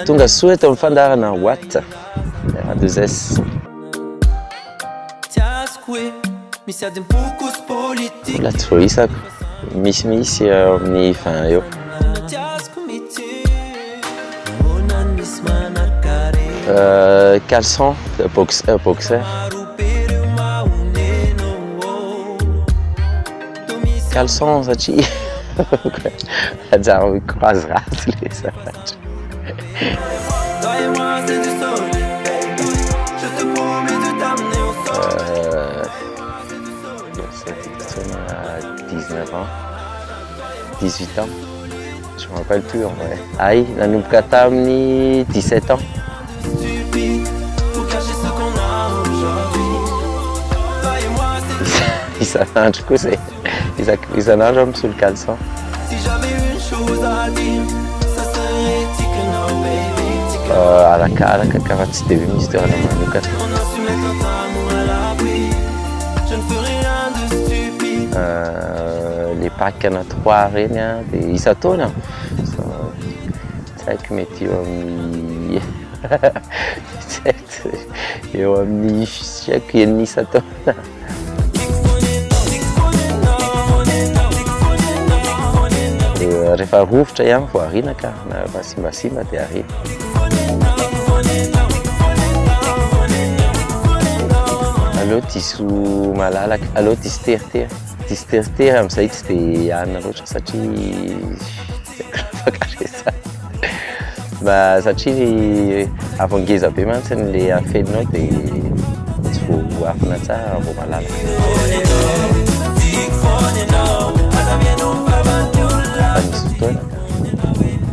tonga soa eto amin'ny fandaharana Watt raha.gasy mbola tsy voaisako misimisy eo amin'ny 20 eo. Caleçon boxer. Caleçon satria ajaho croise ratsy le zavatra. C'est 19 ans, 18 ans, je me rappelle plus en vrai. Aïe, nanomboka tamin'i 17 ans. Isan'andro koa zay, isan'andro aho misolo caleçon. Arakaraka ka raha tsy dia hoe misy toerana manokana. Les packs anaty reny a dia isa-taona tsy haiko mety eo amin'ny eo amin'ny tsy haiko enina isa-taona. Rehefa rovotra ihany vao arina ka na rehefa simbasimba dia arina. Aleo diso malalaka, aleo diso teritery. Diso teritery amin'izay tsy dia anona loatra satria afaka resaka. Mba satria avy be mantsy le afeninao dia tsy voafina tsara vao malalaka. Misy fotoana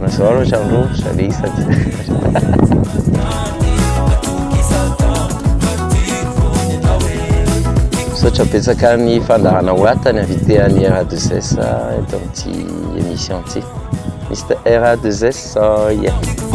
mazao loatra mirovotra le isany. Misaotra betsaka ny fandaharana Watt ny invitean'ny raha.gasy eto amin'ity émission ity. Mr. raha.gasy.